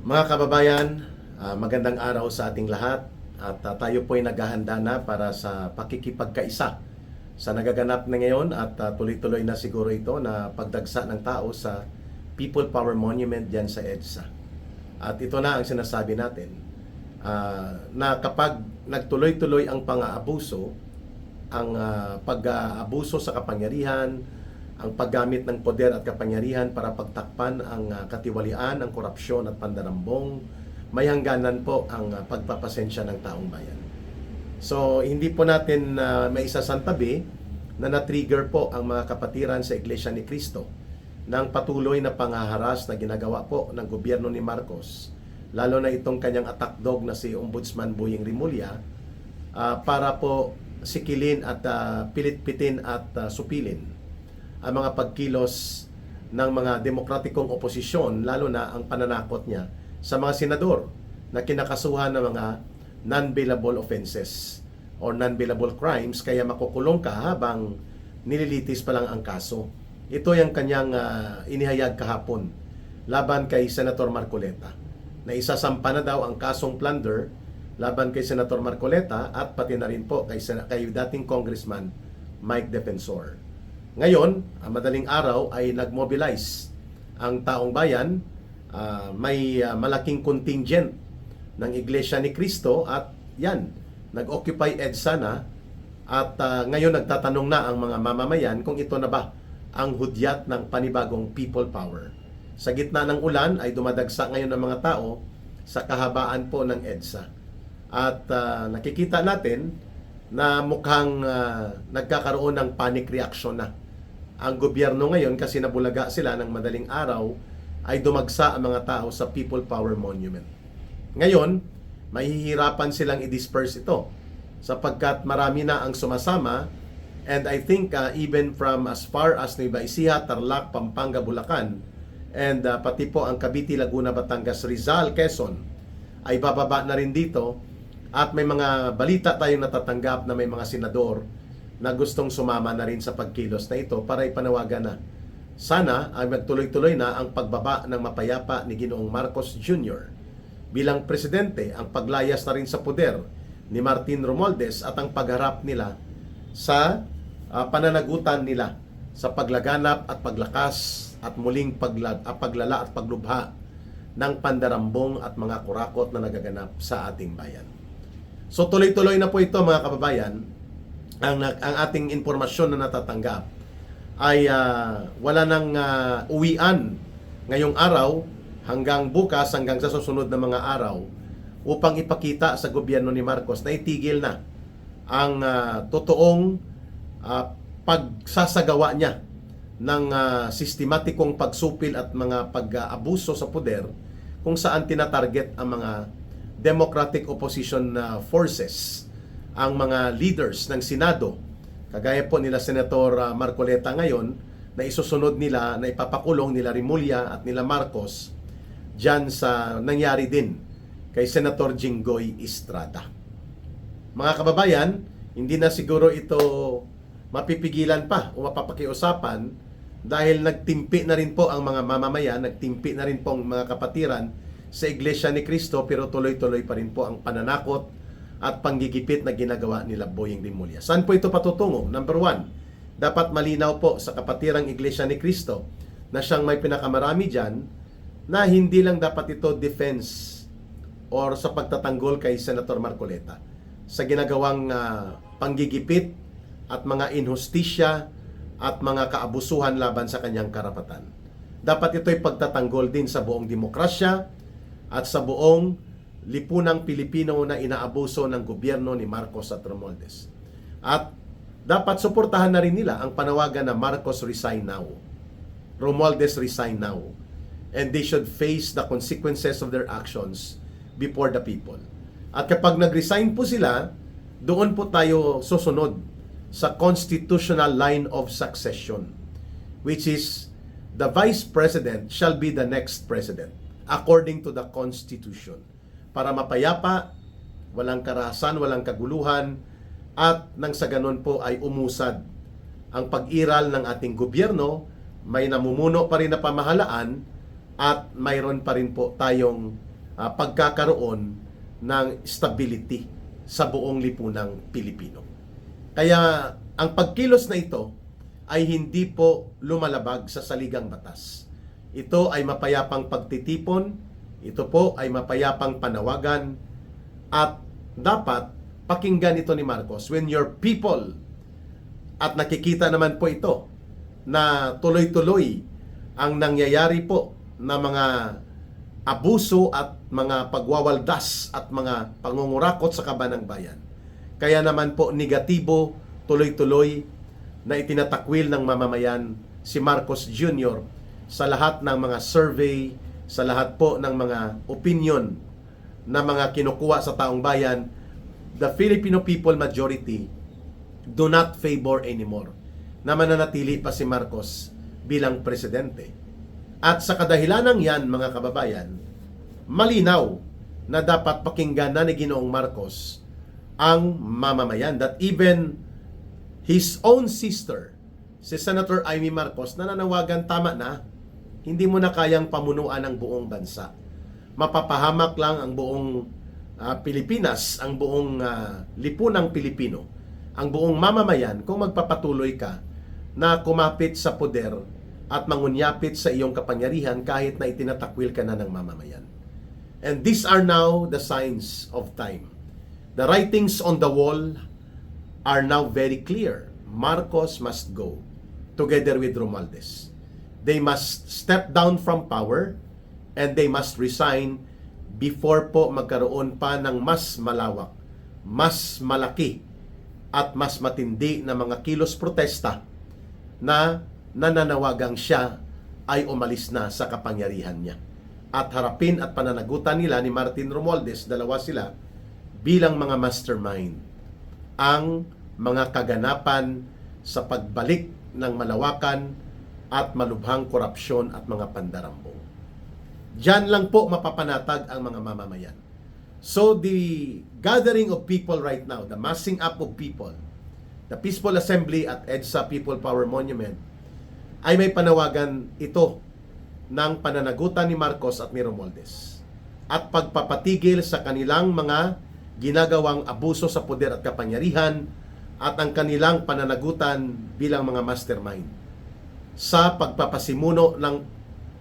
Mga kababayan, magandang araw sa ating lahat at tayo po ay naghahanda na para sa pakikipagkaisa sa nagaganap na ngayon at tuloy-tuloy na siguro ito na pagdagsa ng tao sa People Power Monument diyan sa EDSA. At ito na ang sinasabi natin na kapag nagtuloy-tuloy ang pang-aabuso, ang pag-aabuso sa kapangyarihan, ang paggamit ng poder at kapangyarihan para pagtakpan ang katiwalian, ang korupsyon at pandarambong, may hangganan po ang pagpapasensya ng taong bayan. So, hindi po natin maisasantabi na na-trigger po ang mga kapatiran sa Iglesia ni Cristo ng patuloy na panghaharas na ginagawa po ng gobyerno ni Marcos, lalo na itong kanyang attack dog na si Ombudsman Boying Rimulya, para po sikilin at pilit-pitin at supilin ang mga pagkilos ng mga demokratikong oposisyon, lalo na ang pananakot niya sa mga senador na kinakasuhan ng mga non-bailable offenses or non-bailable crimes, kaya makukulong ka habang nililitis pa lang ang kaso. Ito yung kanyang inihayag kahapon laban kay Senator Marcoleta, na isasampa na daw ang kasong plunder laban kay Senator Marcoleta at pati na rin po kay dating Congressman Mike Defensor. Ngayon, madaling araw ay nag-mobilize ang taong bayan. May malaking contingent ng Iglesia ni Cristo at yan, nag-occupy EDSA na at ngayon nagtatanong na ang mga mamamayan kung ito na ba ang hudyat ng panibagong people power. Sa gitna ng ulan ay dumadagsa ngayon ang mga tao sa kahabaan po ng EDSA. At nakikita natin na mukhang nagkakaroon ng panic reaction na ang gobyerno ngayon kasi nabulaga sila ng madaling araw ay dumagsa ang mga tao sa People Power Monument. Ngayon, mahihirapan silang i-disperse ito sapagkat marami na ang sumasama, and I think even from as far as Nueva Ecija, Tarlac, Pampanga, Bulacan, and pati po ang Cavite, Laguna, Batangas, Rizal, Quezon ay bababa na rin dito. At may mga balita tayong natatanggap na may mga senador na gustong sumama na rin sa pagkilos na ito para ipanawagan na sana ay magtuloy-tuloy na ang pagbaba ng mapayapa ni Ginoong Marcos Jr. bilang presidente, ang paglayas na rin sa poder ni Martin Romualdez at ang pagharap nila sa pananagutan nila sa paglaganap at paglakas at muling paglala at paglubha ng pandarambong at mga kurakot na nagaganap sa ating bayan. So tuloy-tuloy na po ito mga kababayan. Ang ating informasyon na natatanggap ay wala nang uwian ngayong araw hanggang bukas, hanggang sa susunod na mga araw, upang ipakita sa gobyerno ni Marcos na itigil na ang totoong pagsasagawa niya ng sistematikong pagsupil at mga pag-aabuso sa poder, kung saan tinatarget ang mga democratic opposition forces, ang mga leaders ng Senado, kagaya po nila Senator Marcoleta ngayon, na isusunod nila, na ipapakulong nila Rimulya at nila Marcos dyan sa nangyari din kay Senator Jinggoy Estrada. Mga kababayan, hindi na siguro ito mapipigilan pa o mapapakiusapan dahil nagtimpi na rin po ang mga mamamayan, nagtimpi na rin po ang mga kapatiran sa Iglesia ni Cristo, pero tuloy-tuloy pa rin po ang pananakot at panggigipit na ginagawa nila Boying Rimulya. Saan po ito patutungo? Number one, dapat malinaw po sa kapatirang Iglesia ni Cristo na siyang may pinakamarami dyan, na hindi lang dapat ito defense or sa pagtatanggol kay Senator Marcoleta sa ginagawang panggigipit at mga inhustisya at mga kaabusuhan laban sa kanyang karapatan. Dapat ito'y pagtatanggol din sa buong demokrasya at sa buong lipunang Pilipino na inaabuso ng gobyerno ni Marcos at Romualdez. At dapat suportahan na rin nila ang panawagan na Marcos resign now, Romualdez resign now, and they should face the consequences of their actions before the people. At kapag nag-resign po sila, doon po tayo susunod sa constitutional line of succession, which is the Vice President shall be the next President according to the Constitution, para mapayapa, walang karahasan, walang kaguluhan, at nang sa ganun po ay umusad ang pag-iral ng ating gobyerno, may namumuno pa rin na pamahalaan, at mayroon pa rin po tayong pagkakaroon ng stability sa buong lipunang Pilipino. Kaya ang pagkilos na ito ay hindi po lumalabag sa saligang batas. Ito ay mapayapang pagtitipon, ito po ay mapayapang panawagan, at dapat pakinggan ito ni Marcos when your people, at nakikita naman po ito na tuloy-tuloy ang nangyayari po na mga abuso at mga pagwawaldas at mga pangungurakot sa kaban ng bayan. Kaya naman po negatibo, tuloy-tuloy na itinatakwil ng mamamayan si Marcos Jr. sa lahat ng mga survey, sa lahat po ng mga opinion na mga kinukuha sa taong bayan. The Filipino people majority do not favor anymore na mananatili pa si Marcos bilang presidente. At sa kadahilanang yan, mga kababayan, malinaw na dapat pakinggan na ni Ginoong Marcos ang mamamayan, that even his own sister, si Senator Amy Marcos, nananawagan, tama na, hindi mo na kayang pamunuan ang buong bansa. Mapapahamak lang ang buong Pilipinas, ang buong lipunang Pilipino, ang buong mamamayan kung magpapatuloy ka na kumapit sa poder at mangunyapit sa iyong kapangyarihan kahit na itinatakwil ka na ng mamamayan. And these are now the signs of time. The writings on the wall are now very clear. Marcos must go together with Romualdez. They must step down from power and they must resign before po magkaroon pa ng mas malawak, mas malaki at mas matindi na mga kilos protesta na nananawagang siya ay umalis na sa kapangyarihan niya. At harapin at pananagutan nila ni Martin Romualdez, dalawa sila, bilang mga mastermind ang mga kaganapan sa pagbalik ng malawakan at malubhang korupsyon at mga pandarambong. Diyan lang po mapapanatag ang mga mamamayan. So the gathering of people right now, the massing up of people, the Peaceful Assembly at EDSA People Power Monument, ay may panawagan ito ng pananagutan ni Marcos at ni Romualdez at pagpapatigil sa kanilang mga ginagawang abuso sa poder at kapangyarihan at ang kanilang pananagutan bilang mga mastermind sa pagpapasimuno ng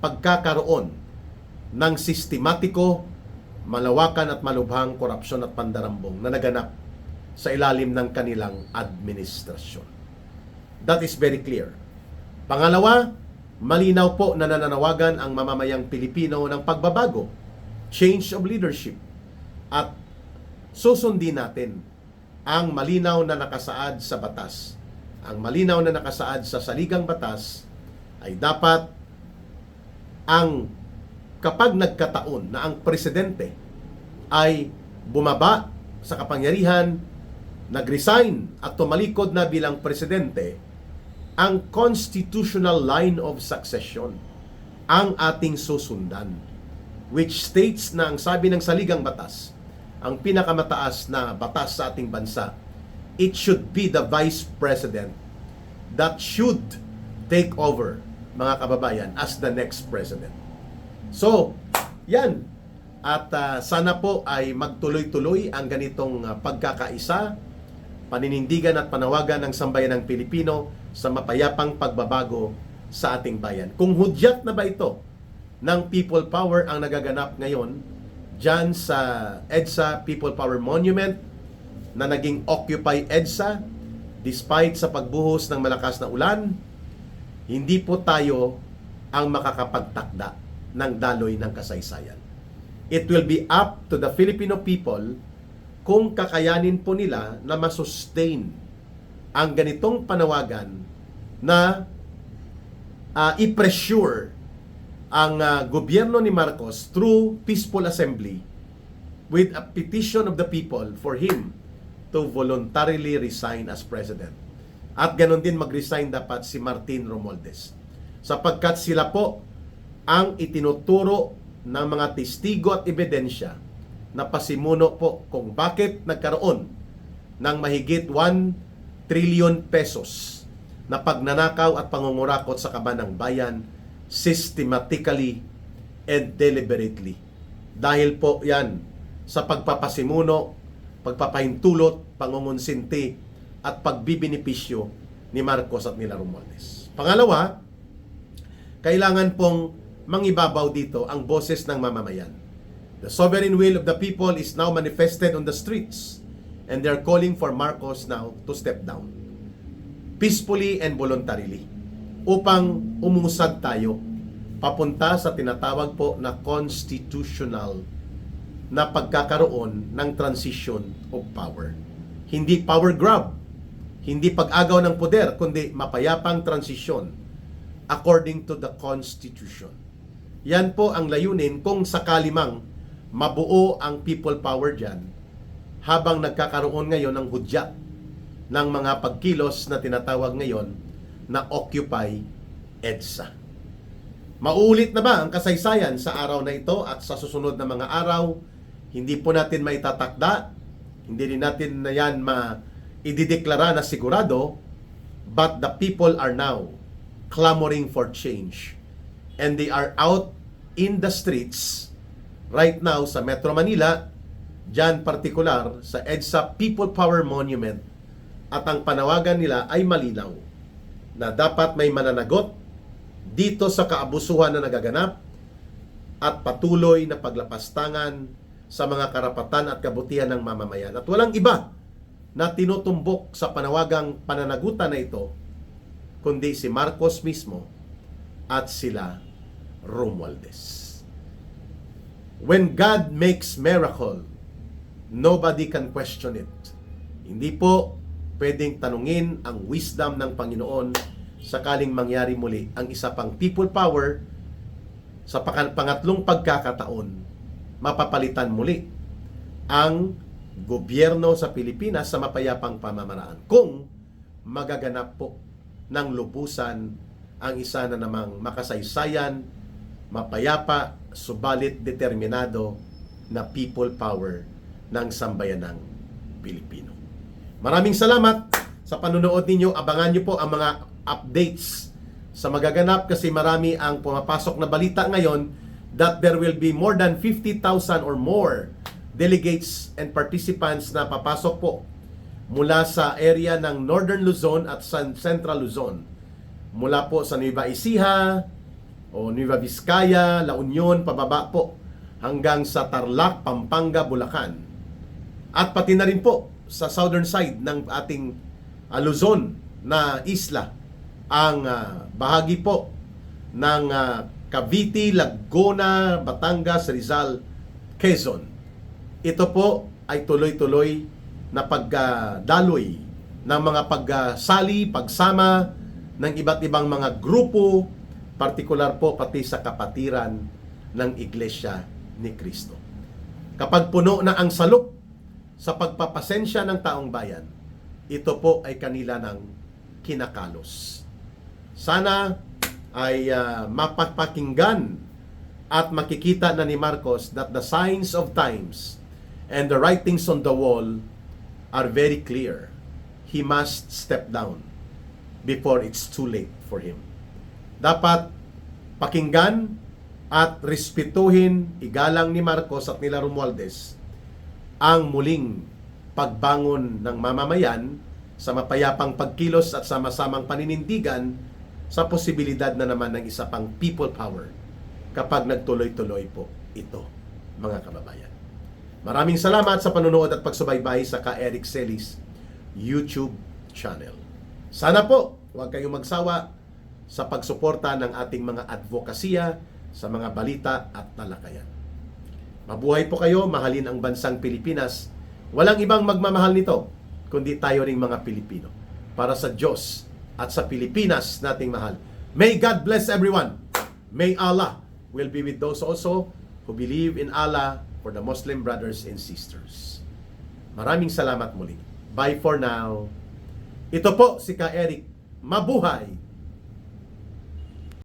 pagkakaroon ng sistematiko, malawakan at malubhang korupsyon at pandarambong na naganap sa ilalim ng kanilang administrasyon. That is very clear. Pangalawa, malinaw po na nananawagan ang mamamayang Pilipino ng pagbabago, change of leadership, at susundin natin ang malinaw na nakasaad sa batas. Ang malinaw na nakasaad sa saligang batas ay dapat ang kapag nagkataon na ang presidente ay bumaba sa kapangyarihan, nag-resign at tumalikod na bilang presidente, ang constitutional line of succession ang ating susundan, which states na ang sabi ng saligang batas, ang pinakamataas na batas sa ating bansa, it should be the vice president that should take over, mga kababayan, as the next president. So, yan. At sana po ay magtuloy-tuloy ang ganitong pagkakaisa, paninindigan at panawagan ng sambayan ng Pilipino sa mapayapang pagbabago sa ating bayan. Kung hudyat na ba ito ng people power ang nagaganap ngayon dyan sa EDSA People Power Monument na naging Occupy EDSA, despite sa pagbuhos ng malakas na ulan, hindi po tayo ang makakapagtakda ng daloy ng kasaysayan. It will be up to the Filipino people kung kakayanin po nila na masustain ang ganitong panawagan na i-pressure ang gobyerno ni Marcos through Peaceful Assembly with a petition of the people for him to voluntarily resign as president. At ganon din mag-resign dapat si Martin Romualdez, sapagkat sila po ang itinuturo ng mga testigo at ebidensya na pasimuno po kung bakit nagkaroon ng mahigit 1 trillion pesos na pagnanakaw at pangungurakot sa kaban ng bayan systematically and deliberately Dahil po yan sa pagpapasimuno, pagpapahintulot, pangungonsinti at pagbibinipisyo ni Marcos at nila Romualdez. Pangalawa, kailangan pong mangibabaw dito ang boses ng mamamayan. The sovereign will of the people is now manifested on the streets and they're calling for Marcos now to step down peacefully and voluntarily upang umusad tayo papunta sa tinatawag po na constitutional na pagkakaroon ng transition of power. Hindi power grab, hindi pag-agaw ng poder, kundi mapayapang transisyon according to the Constitution. Yan po ang layunin kung sakali mang mabuo ang people power dyan habang nagkakaroon ngayon ng hudyat ng mga pagkilos na tinatawag ngayon na Occupy EDSA. Mauulit na ba ang kasaysayan sa araw na ito at sa susunod na mga araw? Hindi po natin maitatakda, hindi rin natin na yan idideklara na sigurado, but the people are now clamoring for change. And they are out in the streets right now sa Metro Manila, dyan partikular sa EDSA People Power Monument, at ang panawagan nila ay malinaw na dapat may mananagot dito sa kaabusuhan na nagaganap at patuloy na paglapastangan sa mga karapatan at kabutihan ng mamamayan. At walang iba na tinutumbok sa panawagang pananagutan na ito kundi si Marcos mismo at sila Romualdez. When God makes miracle, nobody can question it. Hindi po pwedeng tanungin ang wisdom ng Panginoon sakaling mangyari muli ang isa pang people power sa pangatlong pagkakataon, mapapalitan muli ang gobyerno sa Pilipinas sa mapayapang pamamaraan. Kung magaganap po ng lubusan ang isa na namang makasaysayan, mapayapa, subalit determinado na people power ng sambayanang Pilipino. Maraming salamat sa panunood ninyo. Abangan nyo po ang mga updates sa magaganap kasi marami ang pumapasok na balita ngayon that there will be more than 50,000 or more delegates and participants na papasok po mula sa area ng Northern Luzon at Central Luzon. Mula po sa Nueva Ecija o Nueva Vizcaya, La Union, pababa po hanggang sa Tarlac, Pampanga, Bulacan. At pati na rin po sa southern side ng ating Luzon na isla, ang bahagi po ng Cavite, Laguna, Batangas, Rizal, Quezon. Ito po ay tuloy-tuloy na pagdaloy ng mga pagsali, pagsama ng iba't ibang mga grupo, partikular po pati sa kapatiran ng Iglesia ni Cristo. Kapag puno na ang salok sa pagpapasensya ng taong bayan, ito po ay kanila ng kinakalos. Sana ay mapapakinggan at makikita na ni Marcos that the signs of times and the writings on the wall are very clear. He must step down before it's too late for him. Dapat pakinggan at respetuhin, igalang ni Marcos at nila Romualdez ang muling pagbangon ng mamamayan sa mapayapang pagkilos at sama-samang paninindigan sa posibilidad na naman ng isa pang people power kapag nagtuloy-tuloy po ito, mga kababayan. Maraming salamat sa panunood at pagsubaybay sa Ka Eric Celis YouTube channel. Sana po huwag kayong magsawa sa pagsuporta ng ating mga advokasya sa mga balita at talakayan. Mabuhay po kayo, mahalin ang bansang Pilipinas. Walang ibang magmamahal nito kundi tayo ring mga Pilipino. Para sa Diyos at sa Pilipinas nating mahal. May God bless everyone. May Allah will be with those also who believe in Allah, for the Muslim brothers and sisters. Maraming salamat muli. Bye for now. Ito po si Ka Eric. Mabuhay!